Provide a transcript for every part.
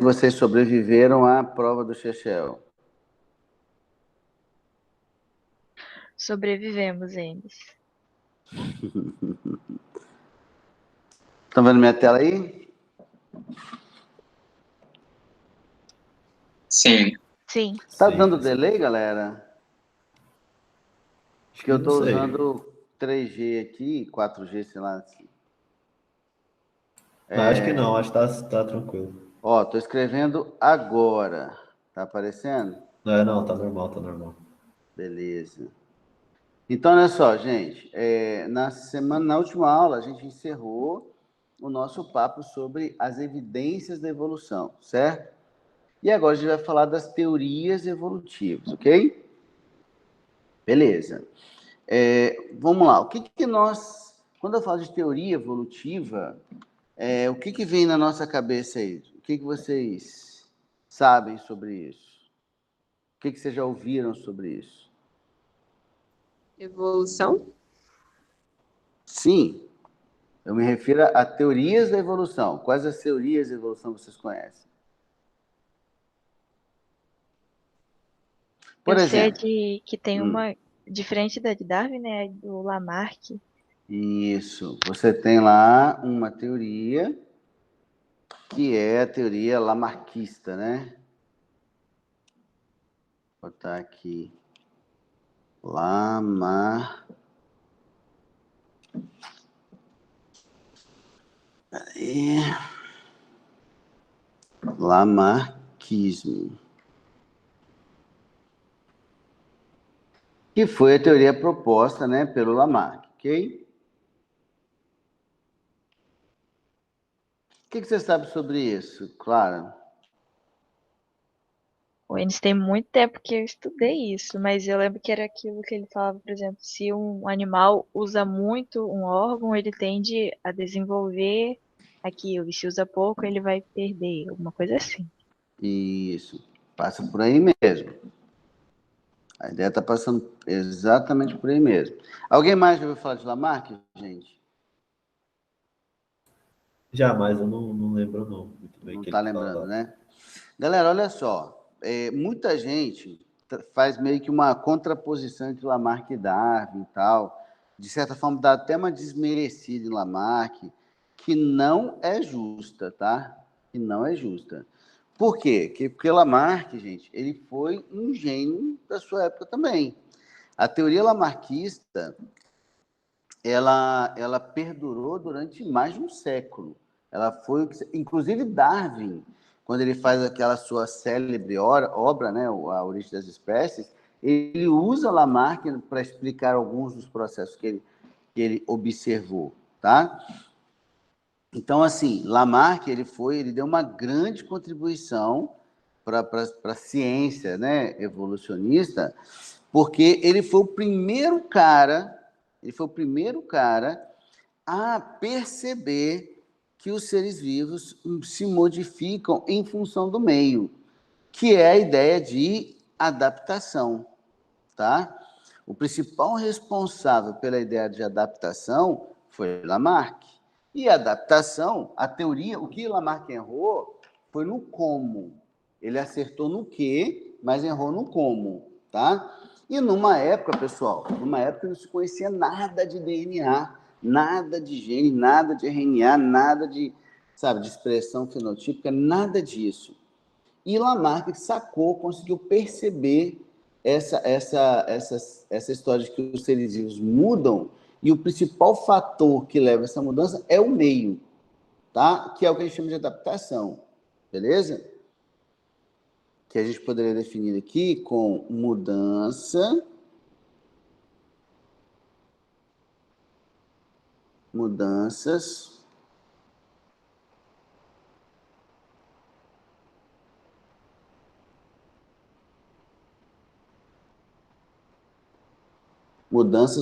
vocês sobreviveram à prova do Chechel? Sobrevivemos, eles. Estão vendo minha tela aí? Sim. Sim. Tá Sim, dando sim. delay, galera? Acho Que eu não tô sei. usando 3G aqui, 4G, sei lá. Assim. Não, acho que não, acho que tá tranquilo. Ó, tô escrevendo agora. Tá aparecendo? Não, tá normal, tá normal. Beleza. Então, olha só, gente. Na última aula, a gente encerrou o nosso papo sobre as evidências da evolução, certo? E agora a gente vai falar das teorias evolutivas, ok? Beleza. Vamos lá. O que nós... Quando eu falo de teoria evolutiva, o que vem na nossa cabeça aí? O que vocês sabem sobre isso? O que vocês já ouviram sobre isso? Evolução? Sim, eu me refiro a teorias da evolução. Quais as teorias da evolução vocês conhecem? Por Eu sei exemplo, que tem uma, diferente da de Darwin, né, do Lamarck. isso, você tem lá uma teoria que é a teoria lamarquista, né? Vou botar aqui. Lamarquismo. Que foi a teoria proposta, né, pelo Lamarck, ok? O que você sabe sobre isso, Clara? O Enes tem muito tempo que eu estudei isso, mas eu lembro que era aquilo que ele falava, por exemplo, se um animal usa muito um órgão, ele tende a desenvolver aquilo, e se usa pouco, ele vai perder, alguma coisa assim. Isso, passa por aí mesmo. A ideia está passando exatamente por aí mesmo. Alguém mais já ouviu falar de Lamarck, gente? Jamais, eu não lembro não, muito bem Não o que está ele lembrando, falava. né? Galera, olha só. Muita gente faz meio que uma contraposição entre Lamarck e Darwin e tal. De certa forma, dá até uma desmerecida em Lamarck, que não é justa, tá? Que não é justa. Por quê? Porque Lamarck, gente, ele foi um gênio da sua época também. A teoria lamarquista, ela perdurou durante mais de um século. Ela foi, inclusive Darwin, quando ele faz aquela sua célebre obra, né, A Origem das Espécies, ele usa Lamarck para explicar alguns dos processos que ele observou, tá? Então, assim, Lamarck, ele deu uma grande contribuição para a ciência, né, evolucionista, porque ele foi o primeiro cara a perceber que os seres vivos se modificam em função do meio, que é a ideia de adaptação, tá? O principal responsável pela ideia de adaptação foi Lamarck. E a adaptação, a teoria, o que Lamarck errou foi no como. Ele acertou no que, mas errou no como, tá? E numa época, pessoal, não se conhecia nada de DNA, nada de gene, nada de RNA, nada de, sabe, de expressão fenotípica, nada disso. E Lamarck sacou, conseguiu perceber essa história de que os seres vivos mudam e o principal fator que leva a essa mudança é o meio, tá? Que é o que a gente chama de adaptação, beleza? Que a gente poderia definir aqui com mudanças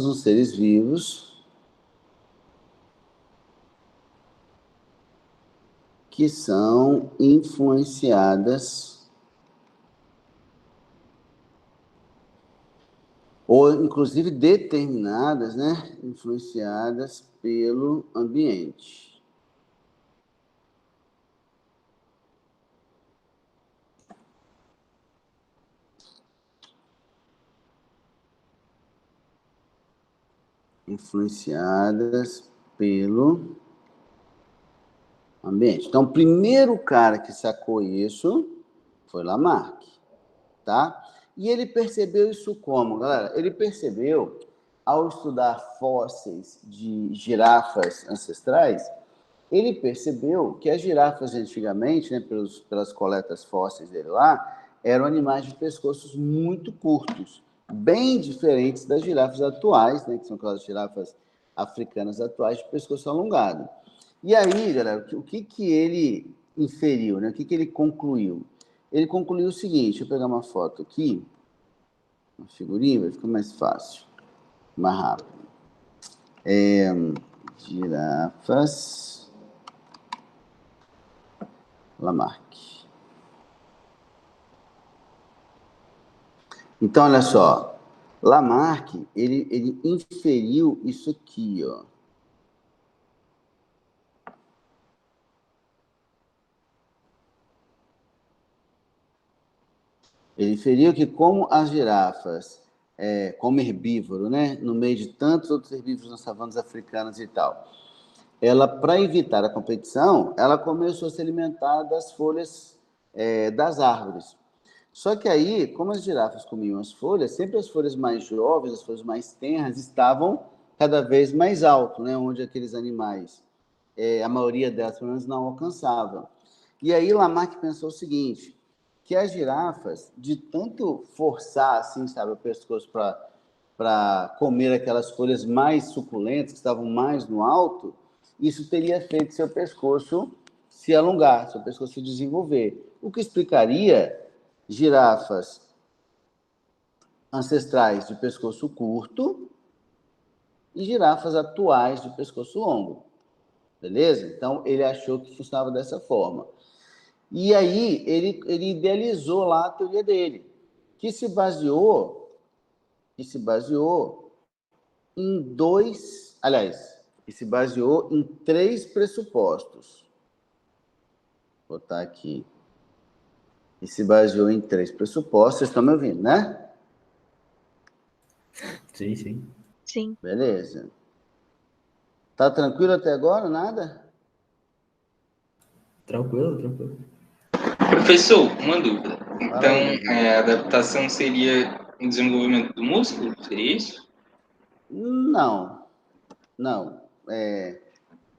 nos seres vivos que são influenciadas ou inclusive determinadas, né, influenciadas pelo ambiente. influenciadas pelo ambiente. Então, o primeiro cara que sacou isso foi Lamarck, tá? E ele percebeu isso como, galera? Ele percebeu, ao estudar fósseis de girafas ancestrais, ele percebeu que as girafas antigamente, né, pelas coletas fósseis dele lá, eram animais de pescoços muito curtos, bem diferentes das girafas atuais, né, que são aquelas girafas africanas atuais de pescoço alongado. E aí, galera, o que ele inferiu, né? O que ele concluiu? Ele concluiu o seguinte, deixa eu pegar uma foto aqui, uma figurinha, vai ficar mais fácil, mais rápido. Girafas Lamarck. Então, olha só, Lamarck, ele inferiu isso aqui, ó. Ele inferiu que como as girafas, como herbívoro, né, no meio de tantos outros herbívoros nas savanas africanas e tal, ela, para evitar a competição, ela começou a se alimentar das folhas das árvores. Só que aí, como as girafas comiam as folhas, sempre as folhas mais jovens, as folhas mais tenras, estavam cada vez mais alto, né, onde aqueles animais, a maioria delas, pelo menos, não alcançavam. E aí Lamarck pensou o seguinte, que as girafas, de tanto forçar, assim, sabe, o pescoço para comer aquelas folhas mais suculentas, que estavam mais no alto, isso teria feito seu pescoço se alongar, seu pescoço se desenvolver. O que explicaria girafas ancestrais de pescoço curto e girafas atuais de pescoço longo. Beleza? Então, ele achou que funcionava dessa forma. E aí, ele idealizou lá a teoria dele, que se baseou em que se baseou em 3 pressupostos. Vou botar aqui. E se baseou em 3 pressupostos. Vocês estão me ouvindo, né? Sim, sim. Sim. Beleza. Tá tranquilo até agora? Nada? Tranquilo, tranquilo. Professor, uma dúvida. Fala Então, aí, Davi. a adaptação seria o desenvolvimento do músculo? Seria isso? Não, não.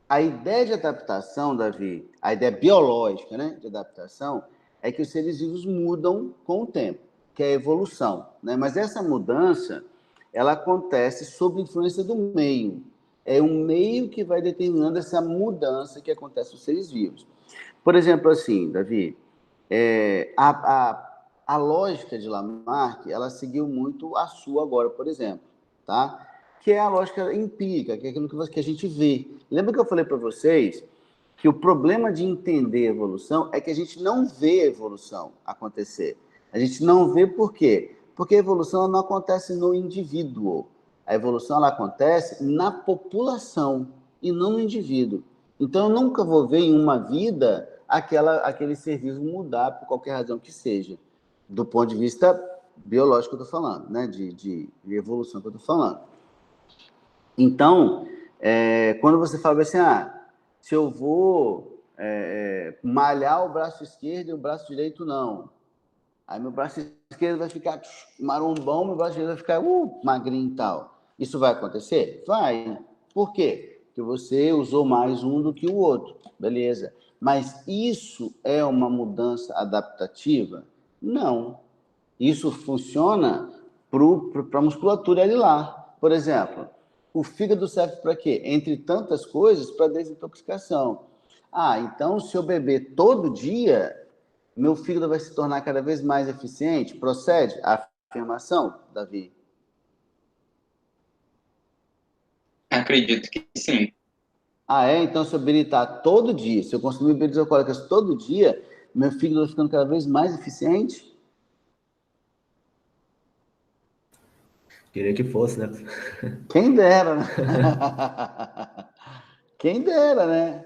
A ideia de adaptação, Davi, a ideia biológica, né, de adaptação, é que os seres vivos mudam com o tempo, que é a evolução, né? Mas essa mudança, ela acontece sob influência do meio. É um meio que vai determinando essa mudança que acontece nos seres vivos. Por exemplo, assim, Davi, a lógica de Lamarck, ela seguiu muito a sua agora, por exemplo, tá? Que é a lógica empírica, que é aquilo que a gente vê. Lembra que eu falei para vocês que o problema de entender a evolução é que a gente não vê a evolução acontecer. A gente não vê por quê? Porque a evolução não acontece no indivíduo. A evolução ela acontece na população e não no indivíduo. Então, eu nunca vou ver em uma vida aquele ser vivo mudar por qualquer razão que seja, do ponto de vista biológico que eu estou falando, né? de evolução que eu estou falando. Então, quando você fala assim, se eu vou malhar o braço esquerdo e o braço direito não, aí meu braço esquerdo vai ficar marombão, meu braço direito vai ficar magrinho e tal. Isso vai acontecer? Vai. Por quê? Porque você usou mais um do que o outro. Beleza. Mas isso é uma mudança adaptativa? Não. Isso funciona para a musculatura ali lá. Por exemplo, o fígado serve para quê? Entre tantas coisas, para desintoxicação. Então se eu beber todo dia, meu fígado vai se tornar cada vez mais eficiente? Procede a afirmação, Davi? Acredito que sim. Então se eu habilitar todo dia, se eu consumir bebidas alcoólicas todo dia, meu fígado vai ficando cada vez mais eficiente? Queria que fosse, né? Quem dera, né? Quem dera, né?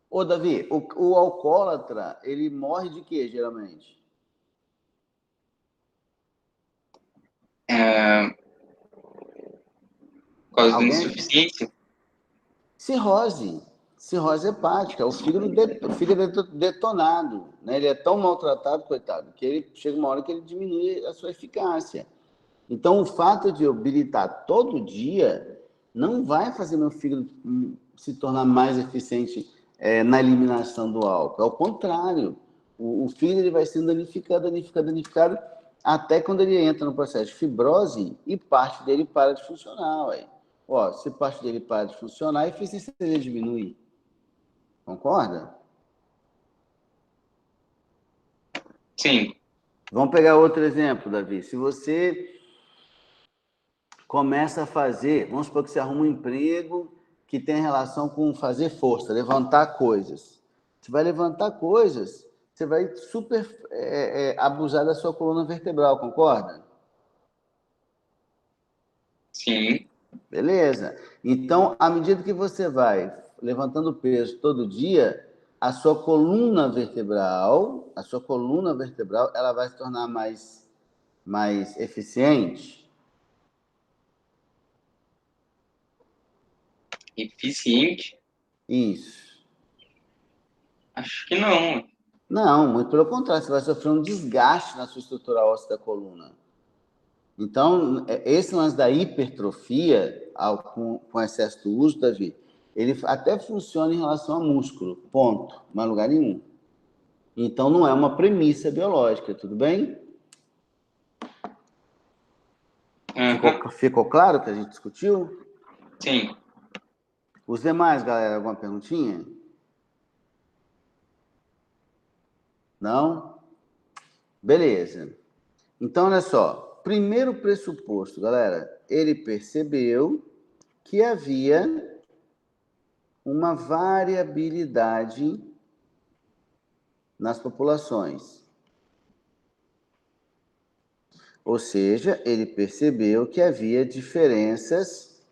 Ô, Davi, o alcoólatra, ele morre de quê, geralmente? É, Por causa da Alguém? insuficiência? Cirrose hepática. O fígado é detonado, né? Ele é tão maltratado, coitado, que ele chega uma hora que ele diminui a sua eficácia. Então, o fato de eu bilitar todo dia não vai fazer meu fígado se tornar mais eficiente na eliminação do álcool. Ao contrário, o fígado ele vai sendo danificado, até quando ele entra no processo de fibrose e parte dele para de funcionar. Ué. Ó, se parte dele para de funcionar, a eficiência dele diminui. Concorda? Sim. Vamos pegar outro exemplo, Davi. Se você começa a fazer, vamos supor que você arruma um emprego que tem relação com fazer força, levantar coisas. Você vai levantar coisas, você vai super abusar da sua coluna vertebral, concorda? Sim. Beleza. Então, à medida que você vai levantando peso todo dia, a sua coluna vertebral, ela vai se tornar mais eficiente. Eficiente? Isso. Acho que não. Não, muito pelo contrário, você vai sofrer um desgaste na sua estrutura óssea da coluna. Então, esse lance da hipertrofia com excesso do uso, Davi, ele até funciona em relação a músculo, ponto, não é lugar nenhum. Então, não é uma premissa biológica, tudo bem? Ficou claro que a gente discutiu? Sim. Os demais, galera, alguma perguntinha? Não? Beleza. Então, olha só. Primeiro pressuposto, galera, ele percebeu que havia uma variabilidade nas populações. Ou seja, ele percebeu que havia diferenças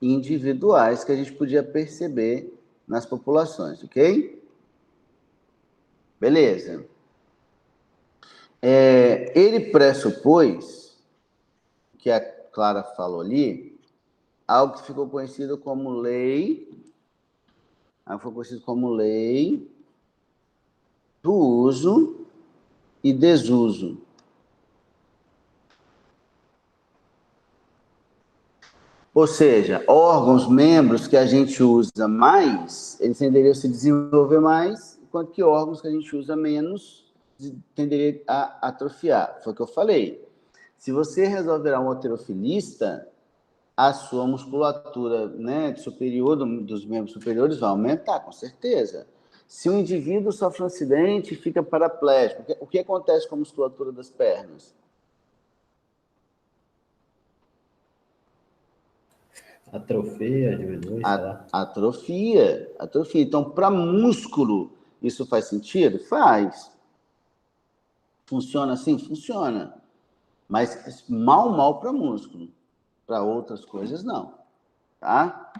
individuais que a gente podia perceber nas populações, ok? Beleza. Ele pressupôs, que a Clara falou ali, algo que ficou conhecido como lei do uso e desuso. Ou seja, órgãos, membros que a gente usa mais, eles tenderiam a se desenvolver mais, enquanto que órgãos que a gente usa menos tenderiam a atrofiar. Foi o que eu falei. Se você resolve virar um halterofilista, a sua musculatura, né, superior dos membros superiores vai aumentar, com certeza. Se um indivíduo sofre um acidente e fica paraplégico, o que acontece com a musculatura das pernas? Atrofia, diminui, sei lá. Atrofia. Então, para músculo, isso faz sentido? Faz. Funciona assim? Funciona. Mas mal para músculo. Para outras coisas, não. Tá?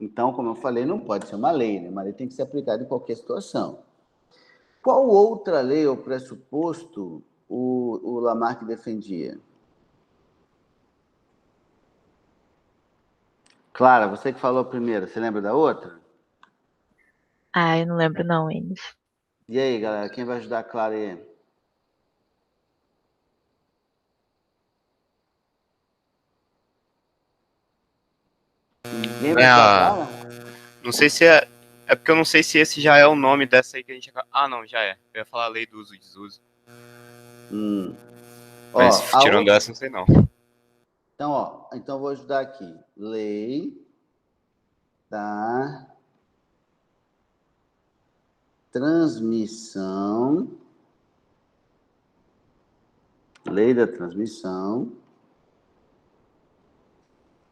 Então, como eu falei, não pode ser uma lei, né? Uma lei tem que ser aplicada em qualquer situação. Qual outra lei ou pressuposto o Lamarck defendia? Clara, você que falou primeiro, você lembra da outra? Ah, eu não lembro não, Enes. E aí, galera, quem vai ajudar a Clara aí? Ninguém vai ajudar a Clara? Não sei se é. É porque eu não sei se esse já é o nome dessa aí que a gente. Ah, não, já é. Eu ia falar a lei do uso e desuso. Mas tirando essa, não sei não. Então eu vou ajudar aqui. Lei da transmissão. Lei da transmissão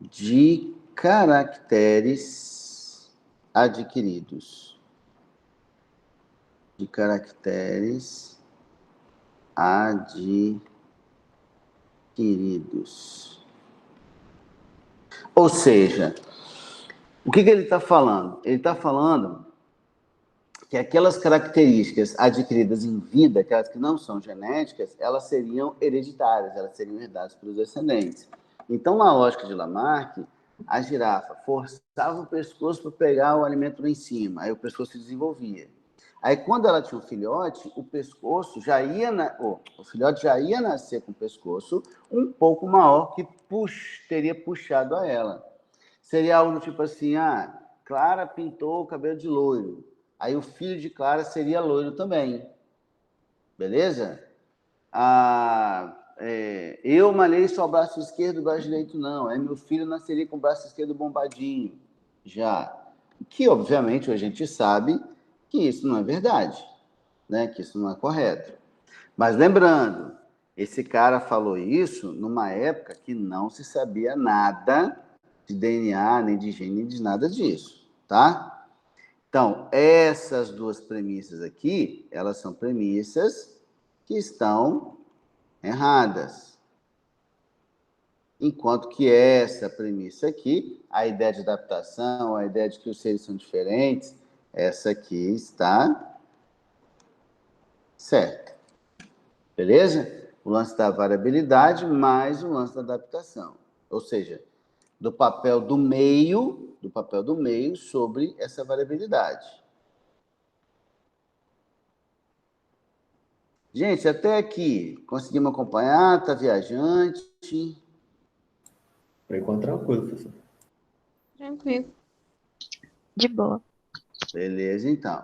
de caracteres adquiridos. De caracteres adquiridos. Ou seja, o que ele está falando? Ele está falando que aquelas características adquiridas em vida, aquelas que não são genéticas, elas seriam hereditárias, elas seriam herdadas pelos descendentes. Então, na lógica de Lamarck, a girafa forçava o pescoço para pegar o alimento lá em cima, aí o pescoço se desenvolvia. Aí, quando ela tinha um filhote, o pescoço já ia, o filhote já ia nascer com o pescoço um pouco maior que teria puxado a ela. Seria algo do tipo assim, Clara pintou o cabelo de loiro. Aí o filho de Clara seria loiro também. Beleza? Eu malhei só o braço esquerdo, o braço direito não. Aí meu filho nasceria com o braço esquerdo bombadinho. Já. Que, obviamente, a gente sabe que isso não é verdade, né? Que isso não é correto. Mas lembrando, esse cara falou isso numa época que não se sabia nada de DNA, nem de gene, nem de nada disso, tá? Então, essas duas premissas aqui, elas são premissas que estão erradas. Enquanto que essa premissa aqui, a ideia de adaptação, a ideia de que os seres são diferentes, essa aqui está certa. Beleza? O lance da variabilidade mais o lance da adaptação. Ou seja, do papel do meio sobre essa variabilidade. Gente, até aqui, conseguimos acompanhar? Tá viajante? Por enquanto, tranquilo, professor. Tranquilo. De boa. Beleza, então.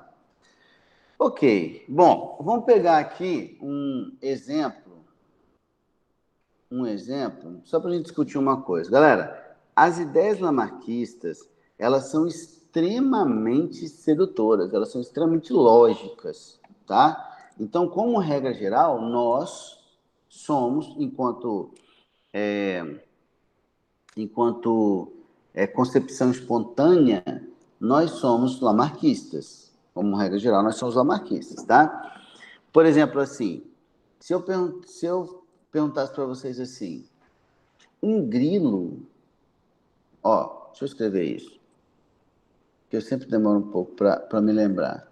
Ok. Bom, vamos pegar aqui um exemplo, só para a gente discutir uma coisa. Galera, as ideias lamarquistas, elas são extremamente sedutoras, elas são extremamente lógicas, tá? Então, como regra geral, nós somos, enquanto concepção espontânea, nós somos lamarquistas. Como regra geral, nós somos lamarquistas, tá? Por exemplo, assim, se eu perguntasse para vocês assim, um grilo, deixa eu escrever isso, que eu sempre demoro um pouco para me lembrar.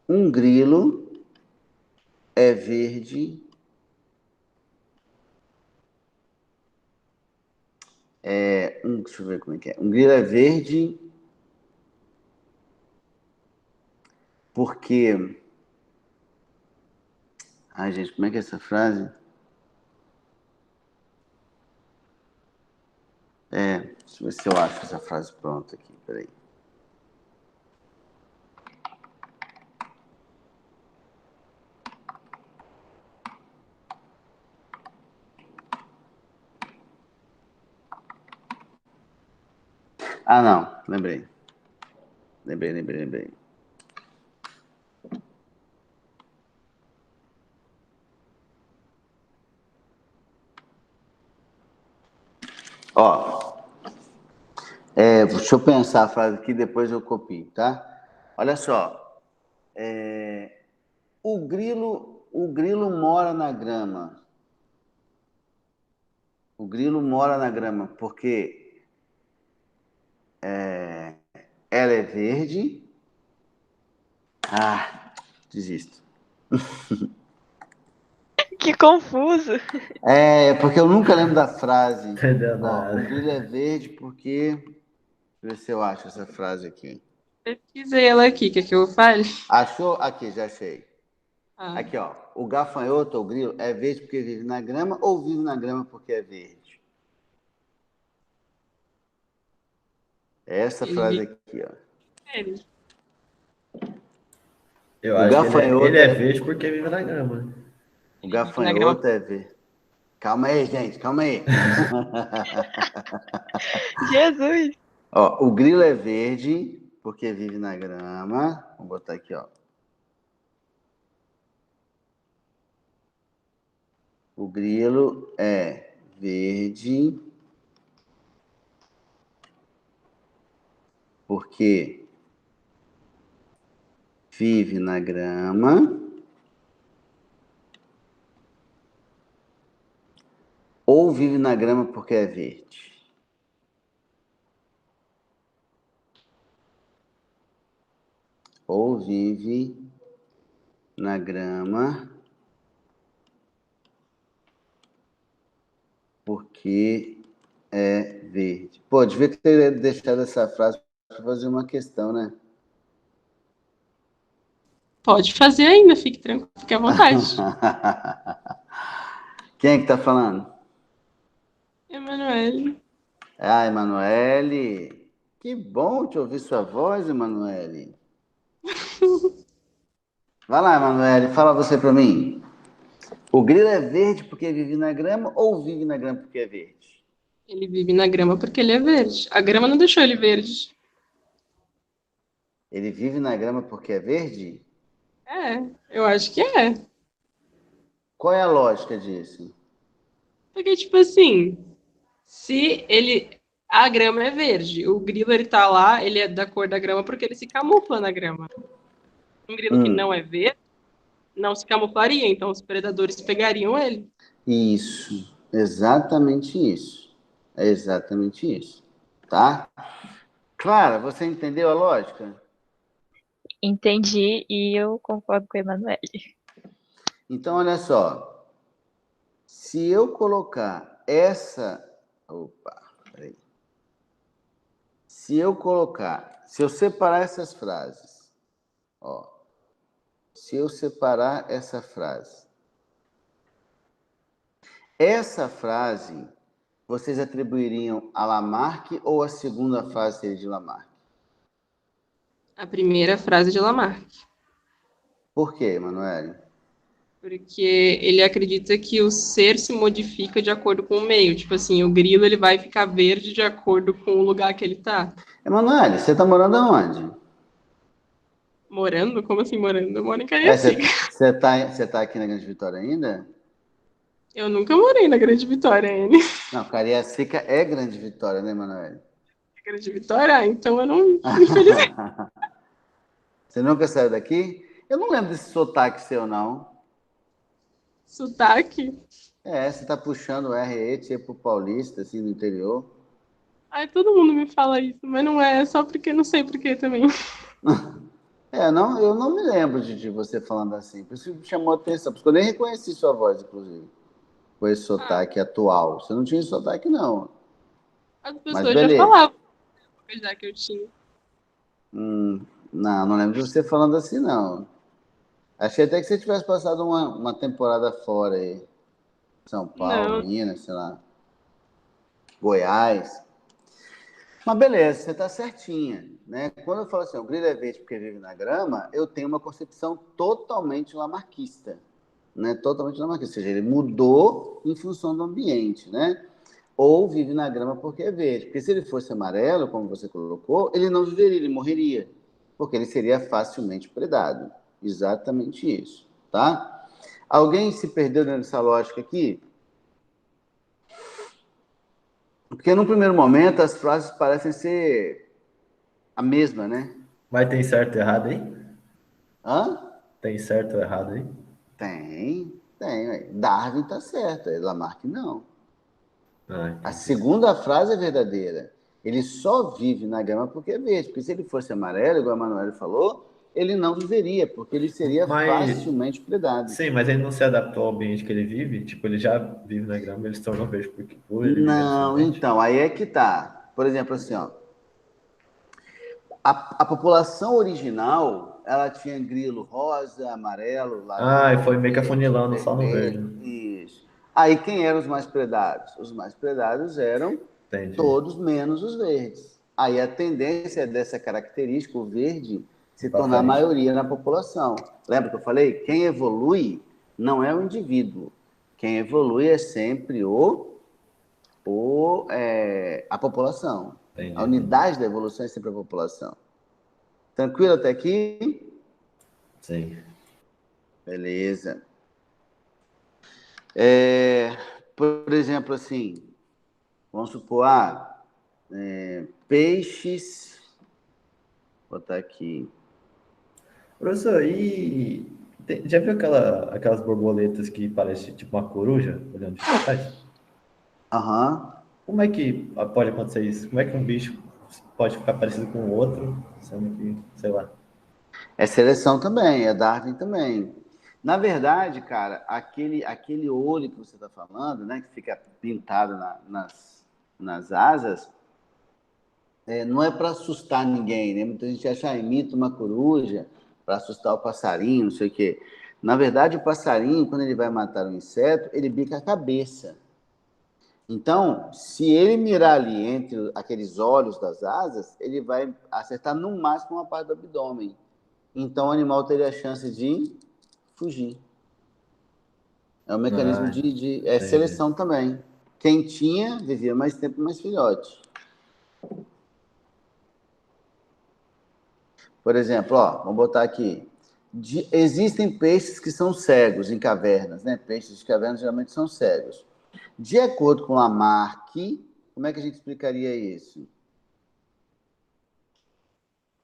Um grilo é verde, deixa eu ver como é que é. Um grilo é verde porque... Ai, gente, como é que é essa frase? Deixa eu ver se eu acho essa frase pronta aqui, peraí. Não, lembrei. Lembrei. Deixa eu pensar a frase aqui, depois eu copio, tá? Olha só. O grilo mora na grama. O grilo mora na grama porque ela é verde. Desisto. Que confuso. Porque eu nunca lembro da frase. Entendeu O nada. grilo é verde porque... Deixa eu ver se eu acho essa frase aqui. Pesquisei ela aqui, quer que eu fale? Achou? Aqui, já achei. Ah, Aqui, ó. O gafanhoto, ou grilo, é verde porque vive na grama ou vive na grama porque é verde? Essa frase ele aqui, ó. vive. Eu O acho que ele gafanhoto é verde porque vive na grama, né? O Ele vive na grama. gafanhoto é verde. Calma aí, gente, calma aí. Jesus. O grilo é verde porque vive na grama. Vou botar aqui, ó. O grilo é verde porque vive na grama ou vive na grama porque é verde? Ou vive na grama porque é verde. Pô, devia ter deixado essa frase para fazer uma questão, né? Pode fazer ainda, fique tranquilo, fique à vontade. Quem é que tá falando? Emanuele. Ah, Emanuele. Que bom te ouvir sua voz, Emanuele. Vai lá, Emanuele, fala você para mim. O grilo é verde porque vive na grama ou vive na grama porque é verde? Ele vive na grama porque ele é verde. A grama não deixou ele verde. Ele vive na grama porque é verde? É, eu acho que é. Qual é a lógica disso? Porque, tipo assim, se ele. A grama é verde. O grilo, ele tá lá, ele é da cor da grama porque ele se camufla na grama. Um grilo que não é verde não se camuflaria, então os predadores pegariam ele. Isso, exatamente isso. É exatamente isso, tá? Clara, você entendeu a lógica? Entendi e eu concordo com a Emanuele. Então, olha só. Se eu colocar essa... Opa, peraí. Se eu separar essas frases, ó. Se eu separar essa frase, vocês atribuiriam a Lamarck ou a segunda frase seria de Lamarck? A primeira frase de Lamarck. Por quê, Emanuele? Porque ele acredita que o ser se modifica de acordo com o meio. Tipo assim, o grilo ele vai ficar verde de acordo com o lugar que ele tá. Emanuele, você está morando aonde? Morando? Como assim morando? Eu moro em Você Cariacica. tá aqui na Grande Vitória ainda? Eu nunca morei na Grande Vitória, N. Não, Cariacica é Grande Vitória, né, Emanuele? Grande Vitória? Ah, então eu não. Infelizmente. Você nunca saiu daqui? Eu não lembro desse sotaque seu, não. Sotaque. Você tá puxando o R tipo paulista, assim, do interior. Ai, todo mundo me fala isso, mas não é só porque não sei porquê também. Não, eu não me lembro de você falando assim. Por isso que me chamou a atenção, porque eu nem reconheci sua voz, inclusive, com esse sotaque atual. Você não tinha esse sotaque, não. As Mas pessoas já beleza. falavam, já que eu tinha. Não lembro de você falando assim, não. Achei até que você tivesse passado uma temporada fora aí. São Paulo, Não, Minas, sei lá, Goiás. Mas beleza, você está certinha, né? Quando eu falo assim, o grilo é verde porque vive na grama, eu tenho uma concepção totalmente lamarquista, né? Totalmente lamarquista, ou seja, ele mudou em função do ambiente, né? Ou vive na grama porque é verde. Porque se ele fosse amarelo, como você colocou, ele não viveria, ele morreria, porque ele seria facilmente predado. Exatamente isso, tá? Alguém se perdeu nessa lógica aqui? Porque no primeiro momento as frases parecem ser a mesma, né? Mas tem certo e errado aí? Hã? Tem certo ou errado aí? Tem. Ué. Darwin tá certo, Lamarck não. Ah, A entendi. segunda frase é verdadeira. Ele só vive na grama porque é verde. Porque se ele fosse amarelo, igual a Manuela falou, ele não viveria, porque ele seria Mas, facilmente predado. sim, mas ele não se adaptou ao ambiente que ele vive? Tipo, ele já vive na grama, ele se tornou verde porque por ele viver nesse Não, ambiente? então, aí é que tá. Por exemplo, assim, ó, a população original, ela tinha grilo rosa, amarelo, Ah, e laranja, foi meio que verde, afunilando só no verde, vermelho. né? Isso. Aí quem eram os mais predados? Os mais predados eram Entendi. todos menos os verdes. Aí a tendência dessa característica, o verde, se Pra tornar a frente. maioria na população. Lembra que eu falei? Quem evolui não é o indivíduo. Quem evolui é sempre a população. Entendi, A entendi. unidade da evolução é sempre a população. Tranquilo até aqui? Sim. Beleza. Por exemplo, assim, vamos supor, peixes. Vou botar aqui. Professor, já viu aquelas borboletas que parecem tipo uma coruja olhando de trás? Aham. Como é que pode acontecer isso? Como é que um bicho pode ficar parecido com o outro, sendo que, sei lá. É seleção também, é Darwin também. Na verdade, cara, aquele olho que você está falando, né, que fica pintado nas asas, não é para assustar ninguém, né? Muita gente acha, imita uma coruja para assustar o passarinho, não sei o quê. Na verdade, o passarinho, quando ele vai matar um inseto, ele bica a cabeça. Então, se ele mirar ali entre aqueles olhos das asas, ele vai acertar no máximo uma parte do abdômen. Então, o animal teria a chance de fugir. É um mecanismo de entendi. seleção também. Quem tinha, vivia mais tempo, mais filhote. Por exemplo, vamos botar aqui. Existem peixes que são cegos em cavernas, né? Peixes de cavernas geralmente são cegos. De acordo com Lamarck, como é que a gente explicaria isso?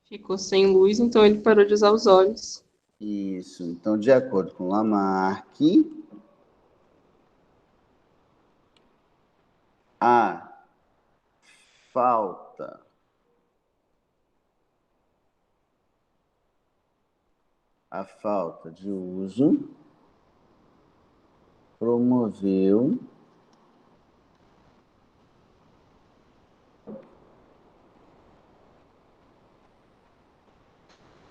Ficou sem luz, então ele parou de usar os olhos. Isso. Então, de acordo com Lamarck, a falta de uso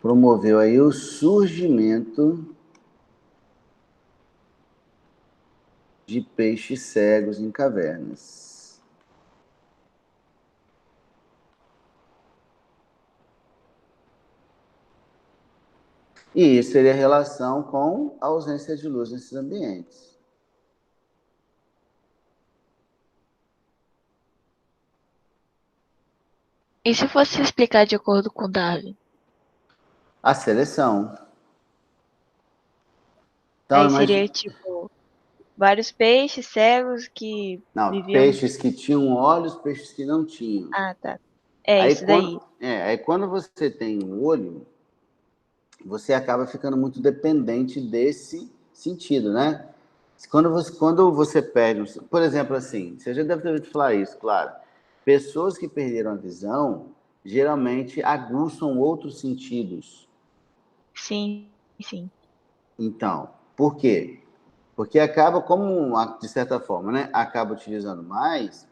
promoveu aí o surgimento de peixes cegos em cavernas. E isso teria relação com a ausência de luz nesses ambientes. E se fosse explicar de acordo com Darwin? A seleção. Então, Aí seria tipo vários peixes cegos que viviam. Peixes que tinham olhos, peixes que não tinham. Ah, tá. É isso daí. Aí quando você tem um olho, você acaba ficando muito dependente desse sentido, né? Quando você perde, por exemplo, assim, você já deve ter ouvido falar isso, claro. Pessoas que perderam a visão geralmente aguçam outros sentidos. Sim, sim. Então, por quê? Porque acaba, de certa forma, né, acaba utilizando mais,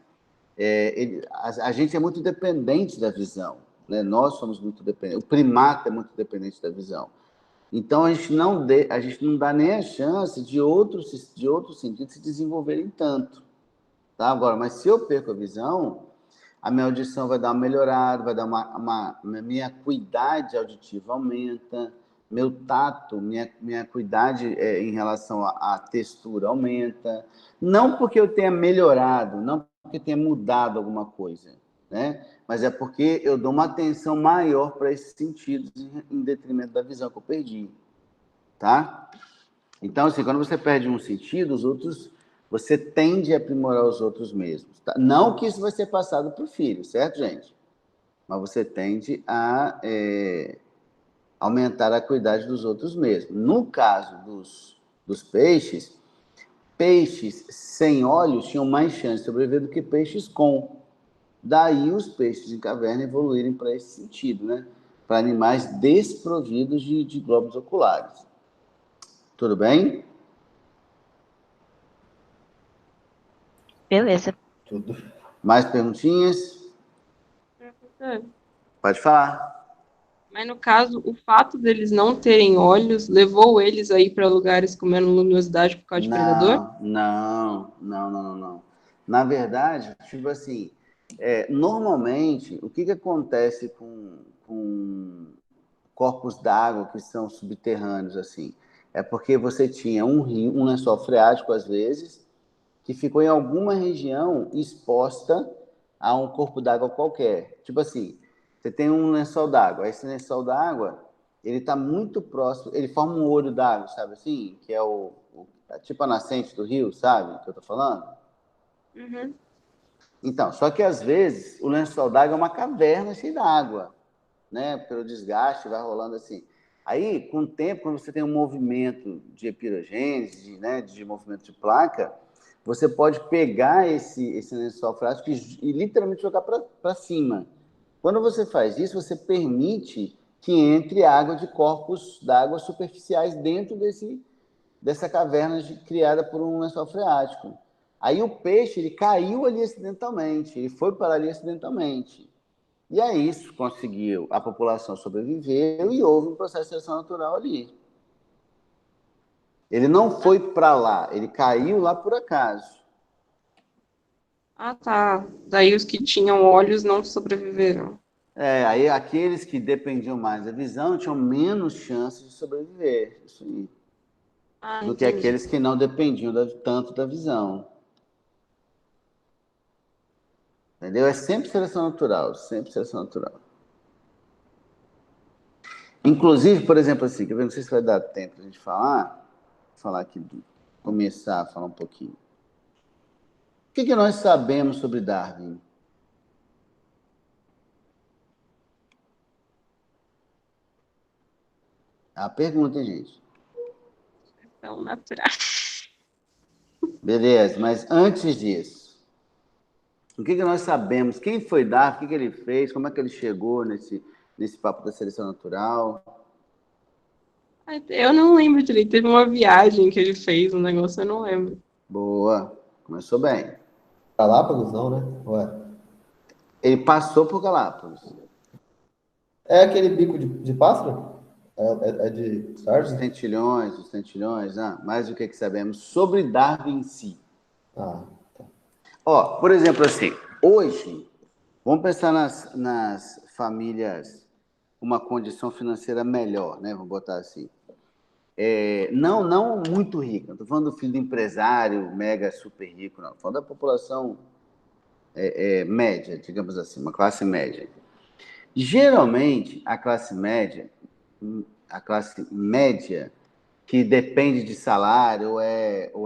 a gente é muito dependente da visão, né? Nós somos muito dependentes, o primata é muito dependente da visão. Então, a gente não dá nem a chance de outros sentidos se desenvolverem tanto. Tá? Agora, mas se eu perco a visão, a minha audição vai dar uma melhorada, vai dar minha acuidade auditiva aumenta, meu tato, minha acuidade em relação à textura aumenta. Não porque eu tenha melhorado, não porque tenha mudado alguma coisa, né? Mas é porque eu dou uma atenção maior para esses sentidos em detrimento da visão que eu perdi, tá? Então, assim, quando você perde um sentido, os outros, você tende a aprimorar os outros mesmos. Tá? Não que isso vai ser passado para o filho, certo, gente? Mas você tende a aumentar a acuidade dos outros mesmos. No caso dos peixes sem olhos tinham mais chance de sobreviver do que peixes com. Daí os peixes em caverna evoluírem para esse sentido, né? Para animais desprovidos de globos oculares. Tudo bem? Beleza. Tudo. Mais perguntinhas? Pode falar. Mas no caso, o fato deles não terem olhos levou eles aí para lugares com menos luminosidade por causa de predador? Não. Na verdade, tipo assim, normalmente, o que acontece com corpos d'água que são subterrâneos, assim? É porque você tinha um rio, um lençol freático, às vezes, que ficou em alguma região exposta a um corpo d'água qualquer. Tipo assim, você tem um lençol d'água, esse lençol d'água, ele está muito próximo, ele forma um olho d'água, sabe assim? Que é tipo a nascente do rio, sabe? Que eu tô falando? Uhum. Então, só que às vezes o lençol d'água é uma caverna cheia d'água, né? Pelo desgaste, vai rolando assim. Aí, com o tempo, quando você tem um movimento de epirogênese, né, de movimento de placa, você pode pegar esse lençol freático e literalmente jogar para cima. Quando você faz isso, você permite que entre água de corpos d'água superficiais dentro dessa caverna criada por um lençol freático. Aí o peixe ele caiu ali acidentalmente, ele foi para ali acidentalmente. E aí isso conseguiu, a população sobreviveu e houve um processo de seleção natural ali. Ele não foi para lá, ele caiu lá por acaso. Ah, tá. Daí os que tinham olhos não sobreviveram. Aí aqueles que dependiam mais da visão tinham menos chances de sobreviver, isso aí, Ah, do que entendi. aqueles que não dependiam tanto da visão. Entendeu? É sempre seleção natural, sempre seleção natural. Inclusive, por exemplo, assim, que eu não sei se vai dar tempo a gente falar aqui, começar a falar um pouquinho. O que nós sabemos sobre Darwin? A pergunta, hein, gente? Então, natural. Beleza, mas antes disso, o que nós sabemos? Quem foi Darwin? O que ele fez? Como é que ele chegou nesse papo da seleção natural? Eu não lembro direito. Teve uma viagem que ele fez, um negócio, eu não lembro. Boa, começou bem. Galápagos não, né? Ué. Ele passou por Galápagos. É aquele bico de pássaro? É de Os Darwin? tentilhões, mas o que sabemos sobre Darwin em si? Ah, tá. Ó, por exemplo, assim, hoje, vamos pensar nas famílias com uma condição financeira melhor, né? Vamos botar assim. Não muito rica, não estou falando do filho do empresário mega super rico, não. Estou falando da população média, digamos assim, uma classe média. Geralmente, a classe média, que depende de salário, ou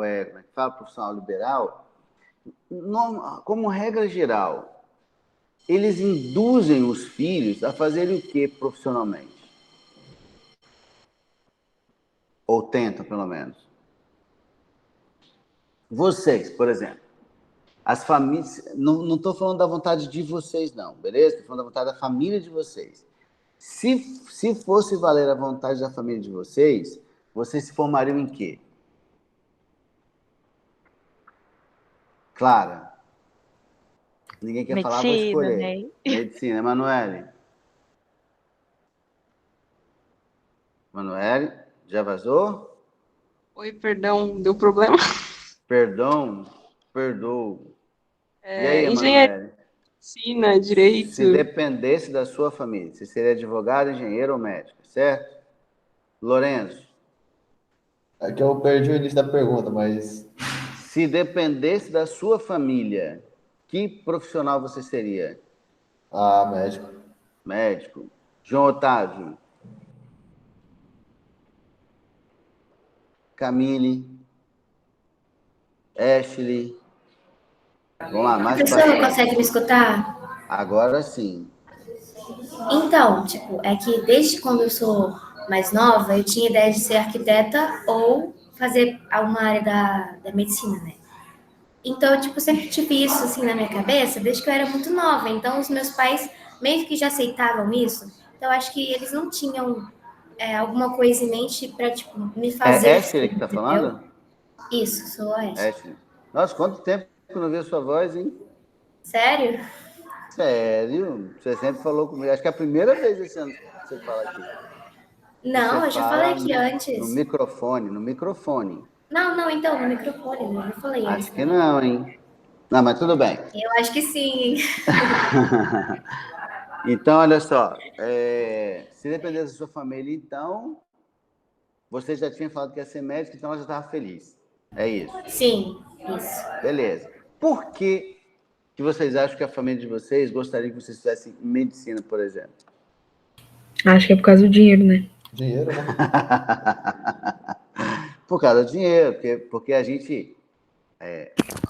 é como é que fala, profissional liberal, como regra geral, eles induzem os filhos a fazerem o que profissionalmente? Ou tentam, pelo menos. Vocês, por exemplo, as famílias... Não estou falando da vontade de vocês, não, beleza? Estou falando da vontade da família de vocês. Se fosse valer a vontade da família de vocês, vocês se formariam em quê? Clara? Ninguém quer falar, vou Medicina, escolher. né? Medicina. Emanuele? Emanuele? Já vazou? Oi, perdão, deu problema? Perdão? Perdoo. E aí, Engenharia, Emanuele? medicina, direito. Se dependesse da sua família, você seria advogado, engenheiro ou médico, certo? Lourenço? É que eu perdi o início da pergunta, mas Se dependesse da sua família, que profissional você seria? médico. Médico. João Otávio? Camille? Ashley? Vamos lá, mais Professor, paciente. consegue me escutar? Agora sim. Então, tipo, é que desde quando eu sou mais nova, eu tinha ideia de ser arquiteta ou fazer alguma área da medicina, né? Então, eu, tipo, sempre tive isso, assim, na minha cabeça, desde que eu era muito nova. Então, os meus pais meio que já aceitavam isso. Então, eu acho que eles não tinham alguma coisa em mente pra, tipo, me fazer É ser, Ashley que tá entendeu? falando? Isso, sou a Ashley. Ashley. Nossa, quanto tempo que eu não vi a sua voz, hein? Sério? Sério? Você sempre falou comigo. Acho que é a primeira vez esse ano que você fala aqui. Não, Você eu já falei fala aqui antes. no microfone. Não, então, no microfone, eu não falei antes. Acho que não, hein? Não, mas tudo bem. Eu acho que sim. Então, olha só. Se dependesse da sua família, então, você já tinha falado que ia ser médico, então ela já estava feliz. É isso. Sim, isso. Beleza. Por que vocês acham que a família de vocês gostaria que vocês fizessem medicina, por exemplo? Acho que é por causa do dinheiro, né? Dinheiro, né? Por causa do dinheiro, porque a gente...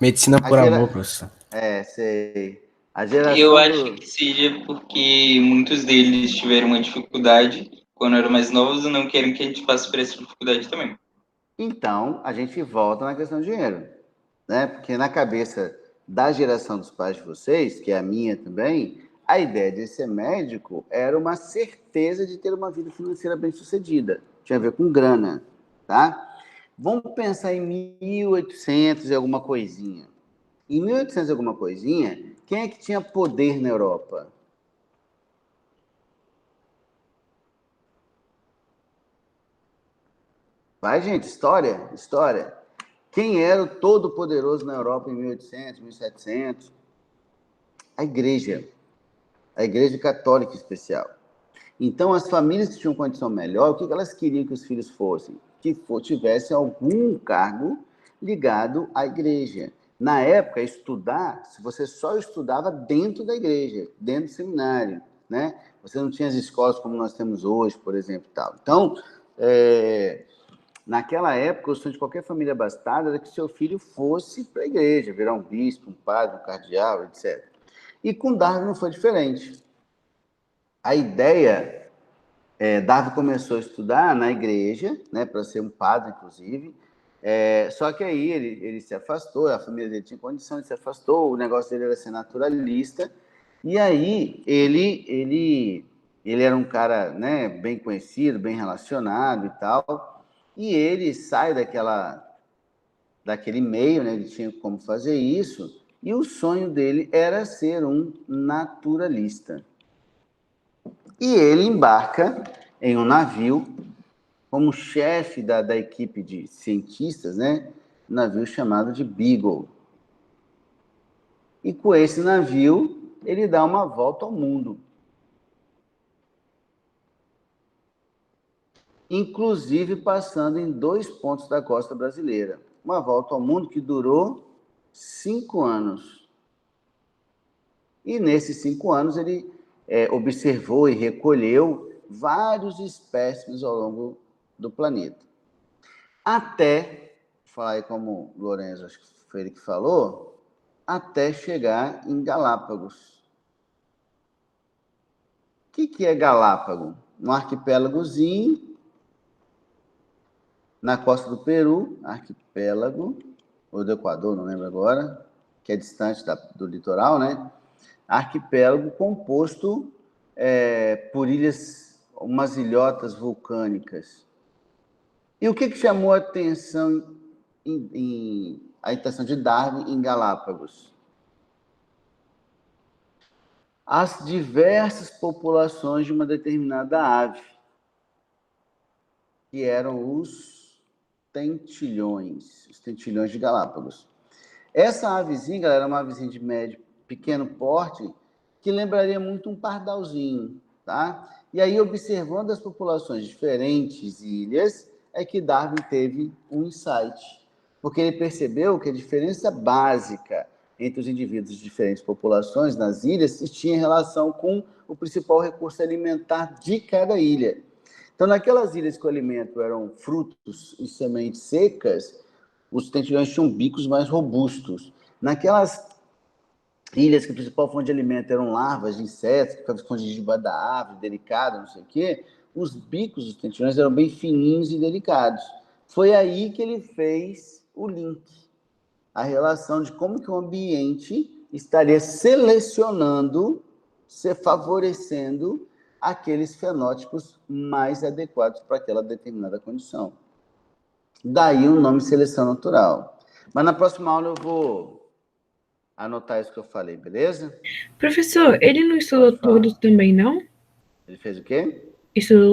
Medicina por amor, professor. Sei. A geração Eu acho que seja porque muitos deles tiveram uma dificuldade quando eram mais novos e não querem que a gente passe por essa dificuldade também. Então, a gente volta na questão do dinheiro, né? Porque na cabeça da geração dos pais de vocês, que é a minha também, a ideia de ser médico era uma certeza de ter uma vida financeira bem-sucedida. Tinha a ver com grana, tá? Vamos pensar em 1800 e alguma coisinha. Em 1800 e alguma coisinha, quem é que tinha poder na Europa? Vai, gente, história, história. Quem era o todo-poderoso na Europa em 1800, 1700? A Igreja Católica especial. Então, as famílias que tinham condição melhor, o que elas queriam que os filhos fossem? Que tivessem algum cargo ligado à igreja. Na época, estudar, se você só estudava dentro da igreja, dentro do seminário, né? Você não tinha as escolas como nós temos hoje, por exemplo, tal. Então, naquela época, o sonho de qualquer família abastada era que seu filho fosse para a igreja, virar um bispo, um padre, um cardeal, etc. E com Darwin não foi diferente. A ideia, Darwin começou a estudar na igreja, né, para ser um padre, inclusive, só que aí ele se afastou, a família dele tinha condição, ele se afastou, o negócio dele era ser naturalista, e aí ele era um cara, né, bem conhecido, bem relacionado e tal, e ele sai daquele meio, né, ele tinha como fazer isso, e o sonho dele era ser um naturalista. E ele embarca em um navio, como chefe da equipe de cientistas, né? Um navio chamado de Beagle. E com esse navio, ele dá uma volta ao mundo. Inclusive passando em 2 pontos da costa brasileira. Uma volta ao mundo que durou 5 anos. E nesses 5 anos ele observou e recolheu vários espécimes ao longo do planeta. Até, falar aí como o Lourenço, acho que foi ele que falou, até chegar em Galápagos. O que é Galápagos? Um arquipélagozinho na costa do Peru, arquipélago, ou do Equador, não lembro agora, que é distante do litoral, né? Arquipélago composto por ilhas, umas ilhotas vulcânicas. E o que chamou a atenção de Darwin em Galápagos? As diversas populações de uma determinada ave, que eram os tentilhões de Galápagos. Essa avezinha, galera, era uma avezinha de médio, pequeno porte, que lembraria muito um pardalzinho, tá? E aí, observando as populações de diferentes ilhas, é que Darwin teve um insight, porque ele percebeu que a diferença básica entre os indivíduos de diferentes populações nas ilhas tinha relação com o principal recurso alimentar de cada ilha. Então, naquelas ilhas que o alimento eram frutos e sementes secas, os tentilhões tinham bicos mais robustos. Naquelas ilhas que a principal fonte de alimento eram larvas de insetos, que ficavam escondidas debaixo da árvore, delicada, não sei o quê, os bicos dos tentilhões eram bem fininhos e delicados. Foi aí que ele fez o link, a relação de como que o ambiente estaria selecionando, favorecendo aqueles fenótipos mais adequados para aquela determinada condição. Daí o nome seleção natural. Mas na próxima aula eu vou anotar isso que eu falei, beleza? Professor, ele não estudou todos também, não? Ele fez o quê? Estudou